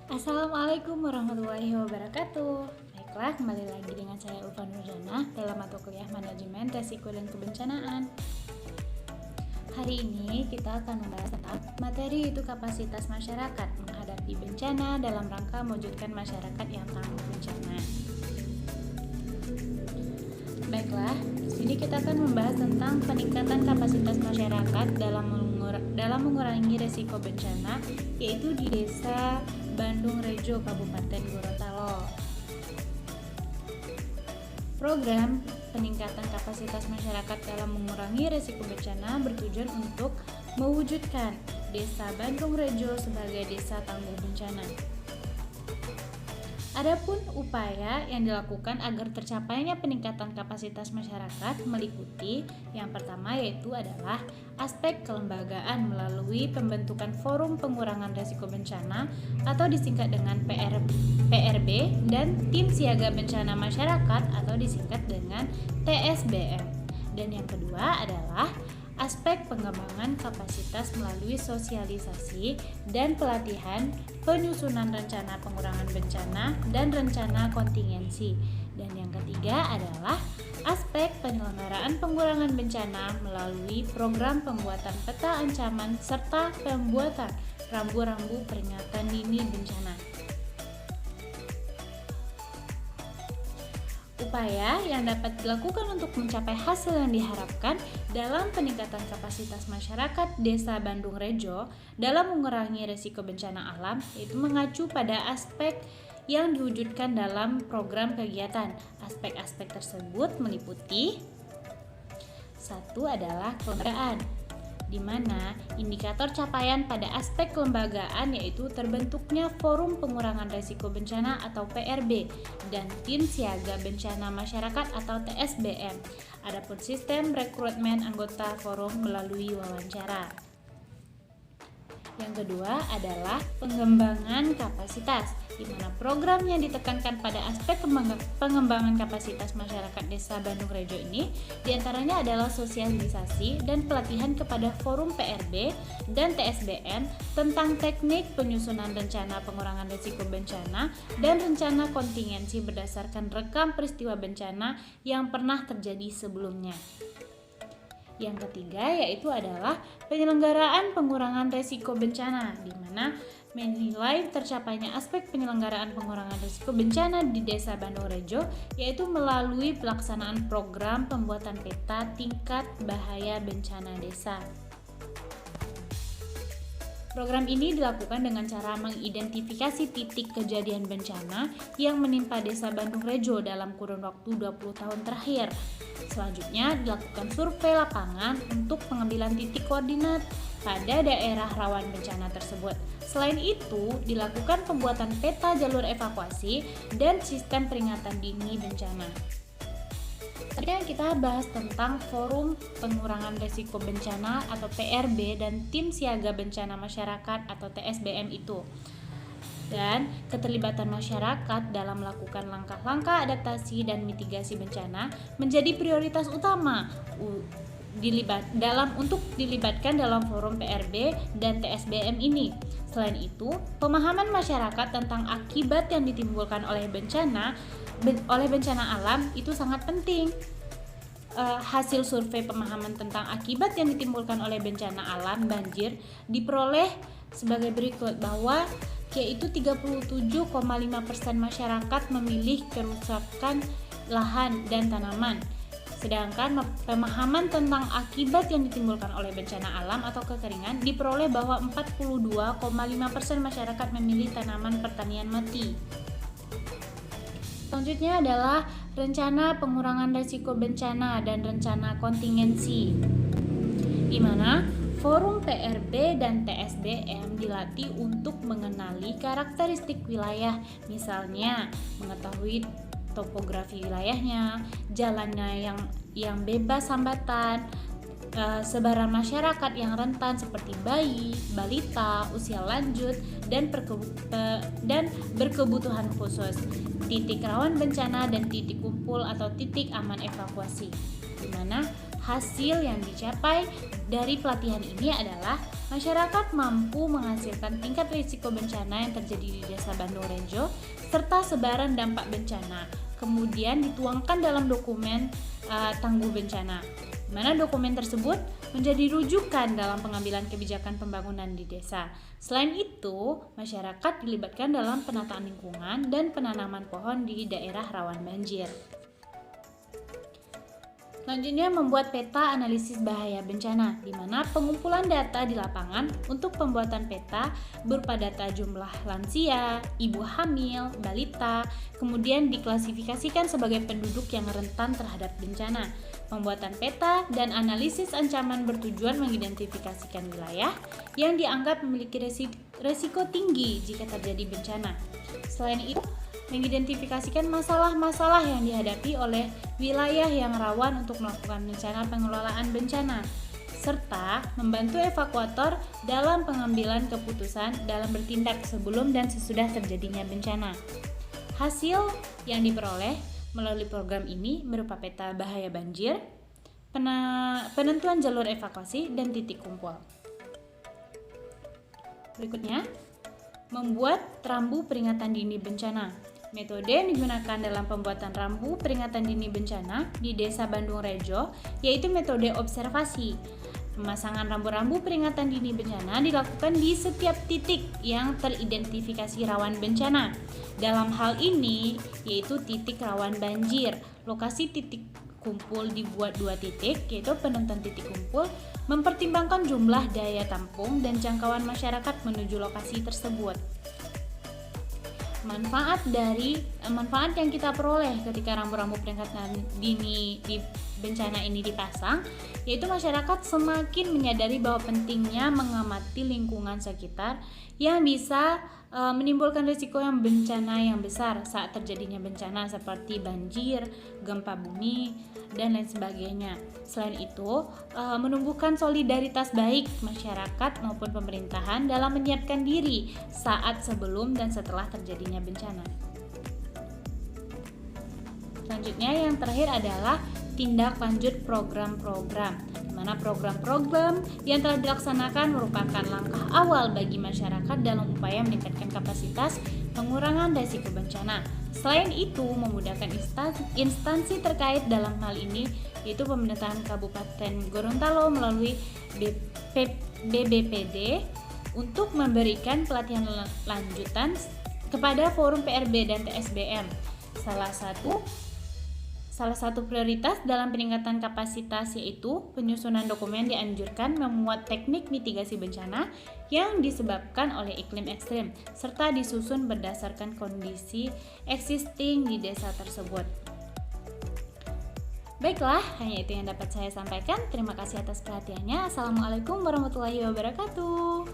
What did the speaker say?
Assalamualaikum warahmatullahi wabarakatuh. Baiklah, kembali lagi dengan saya Ulfa Nurjana dalam mata kuliah Manajemen Resiko dan Kebencanaan. Hari ini kita akan membahas tentang materi yaitu kapasitas masyarakat menghadapi bencana dalam rangka mewujudkan masyarakat yang tangguh bencana. Baiklah, di sini kita akan membahas tentang peningkatan kapasitas masyarakat dalam mengurangi resiko bencana, yaitu di Desa Bandung Rejo, Kabupaten Gorontalo. Program peningkatan kapasitas masyarakat dalam mengurangi resiko bencana bertujuan untuk mewujudkan Desa Bandung Rejo sebagai desa tangguh bencana. Adapun upaya yang dilakukan agar tercapainya peningkatan kapasitas masyarakat meliputi yang pertama yaitu adalah aspek kelembagaan melalui pembentukan Forum Pengurangan Risiko Bencana atau disingkat dengan PRB dan Tim Siaga Bencana Masyarakat atau disingkat dengan TSBM. Dan yang kedua adalah aspek pengembangan kapasitas melalui sosialisasi dan pelatihan penyusunan rencana pengurangan bencana dan rencana kontingensi. Dan yang ketiga adalah aspek penyelenggaraan pengurangan bencana melalui program pembuatan peta ancaman serta pembuatan rambu-rambu peringatan dini bencana. Upaya yang dapat dilakukan untuk mencapai hasil yang diharapkan dalam peningkatan kapasitas masyarakat Desa Bandung Rejo dalam mengurangi risiko bencana alam yaitu mengacu pada aspek yang diwujudkan dalam program kegiatan. Aspek-aspek tersebut meliputi satu adalah kelembagaan, di mana indikator capaian pada aspek kelembagaan yaitu terbentuknya Forum Pengurangan Risiko Bencana atau PRB dan Tim Siaga Bencana Masyarakat atau TSBM. Adapun sistem rekrutmen anggota forum melalui wawancara. Yang kedua adalah pengembangan kapasitas, di mana program yang ditekankan pada aspek pengembangan kapasitas masyarakat Desa Bandung Rejo ini diantaranya adalah sosialisasi dan pelatihan kepada forum PRB dan TSBM tentang teknik penyusunan rencana pengurangan risiko bencana dan rencana kontingensi berdasarkan rekam peristiwa bencana yang pernah terjadi sebelumnya. Yang ketiga yaitu adalah penyelenggaraan pengurangan risiko bencana, di mana menilai tercapainya aspek penyelenggaraan pengurangan risiko bencana di Desa Bandung Rejo yaitu melalui pelaksanaan program pembuatan peta tingkat bahaya bencana desa. Program ini dilakukan dengan cara mengidentifikasi titik kejadian bencana yang menimpa Desa Bandung Rejo dalam kurun waktu 20 tahun terakhir. Selanjutnya dilakukan survei lapangan untuk pengambilan titik koordinat pada daerah rawan bencana tersebut. Selain itu, dilakukan pembuatan peta jalur evakuasi dan sistem peringatan dini bencana. Tadi kita bahas tentang Forum Pengurangan Risiko Bencana atau PRB dan Tim Siaga Bencana Masyarakat atau TSBM itu. Dan keterlibatan masyarakat dalam melakukan langkah-langkah adaptasi dan mitigasi bencana menjadi prioritas utama untuk dilibatkan dalam forum PRB dan TSBM ini. Selain itu, pemahaman masyarakat tentang akibat yang ditimbulkan oleh bencana alam itu sangat penting. Hasil survei pemahaman tentang akibat yang ditimbulkan oleh bencana alam banjir diperoleh sebagai berikut, bahwa yaitu 37,5% masyarakat memilih kerusakan lahan dan tanaman. Sedangkan pemahaman tentang akibat yang ditimbulkan oleh bencana alam atau kekeringan diperoleh bahwa 42,5% masyarakat memilih tanaman pertanian mati. Selanjutnya adalah rencana pengurangan risiko bencana dan rencana kontingensi, di mana Forum PRB dan TSBM dilatih untuk mengenali karakteristik wilayah, misalnya mengetahui topografi wilayahnya, jalannya yang bebas hambatan, sebaran masyarakat yang rentan seperti bayi, balita, usia lanjut, dan berkebutuhan khusus, titik rawan bencana dan titik kumpul atau titik aman evakuasi, di mana hasil yang dicapai dari pelatihan ini adalah masyarakat mampu menghasilkan tingkat risiko bencana yang terjadi di Desa Bandung Rejo serta sebaran dampak bencana. Kemudian dituangkan dalam dokumen tangguh bencana, di mana dokumen tersebut menjadi rujukan dalam pengambilan kebijakan pembangunan di desa. Selain itu, masyarakat dilibatkan dalam penataan lingkungan dan penanaman pohon di daerah rawan banjir. Selanjutnya, membuat peta analisis bahaya bencana, di mana pengumpulan data di lapangan untuk pembuatan peta berupa data jumlah lansia, ibu hamil, balita, kemudian diklasifikasikan sebagai penduduk yang rentan terhadap bencana. Pembuatan peta dan analisis ancaman bertujuan mengidentifikasikan wilayah yang dianggap memiliki resiko tinggi jika terjadi bencana. Selain itu, mengidentifikasikan masalah-masalah yang dihadapi oleh wilayah yang rawan untuk melakukan rencana pengelolaan bencana, serta membantu evakuator dalam pengambilan keputusan dalam bertindak sebelum dan sesudah terjadinya bencana. Hasil yang diperoleh melalui program ini berupa peta bahaya banjir, penentuan jalur evakuasi, dan titik kumpul. Berikutnya, membuat rambu peringatan dini bencana. Metode yang digunakan dalam pembuatan rambu peringatan dini bencana di Desa Bandung Rejo yaitu metode observasi. Pemasangan rambu-rambu peringatan dini bencana dilakukan di setiap titik yang teridentifikasi rawan bencana. Dalam hal ini yaitu titik rawan banjir. Lokasi titik kumpul dibuat 2 titik, yaitu penentuan titik kumpul mempertimbangkan jumlah daya tampung dan jangkauan masyarakat menuju lokasi tersebut. Manfaat yang kita peroleh ketika rambu-rambu peringatan dini di bencana ini dipasang, yaitu masyarakat semakin menyadari bahwa pentingnya mengamati lingkungan sekitar yang bisa menimbulkan risiko yang bencana yang besar saat terjadinya bencana seperti banjir, gempa bumi, dan lain sebagainya. Selain itu, menumbuhkan solidaritas baik masyarakat maupun pemerintahan dalam menyiapkan diri saat sebelum dan setelah terjadinya bencana. Selanjutnya yang terakhir adalah tindak lanjut program-program, di mana program-program yang telah dilaksanakan merupakan langkah awal bagi masyarakat dalam upaya meningkatkan kapasitas pengurangan risiko bencana. Selain itu, memudahkan instansi terkait dalam hal ini, yaitu pemerintahan Kabupaten Gorontalo melalui BBPD untuk memberikan pelatihan lanjutan kepada forum PRB dan TSBM. Salah satu prioritas dalam peningkatan kapasitas yaitu penyusunan dokumen dianjurkan memuat teknik mitigasi bencana yang disebabkan oleh iklim ekstrim, serta disusun berdasarkan kondisi existing di desa tersebut. Baiklah, hanya itu yang dapat saya sampaikan. Terima kasih atas perhatiannya. Assalamualaikum warahmatullahi wabarakatuh.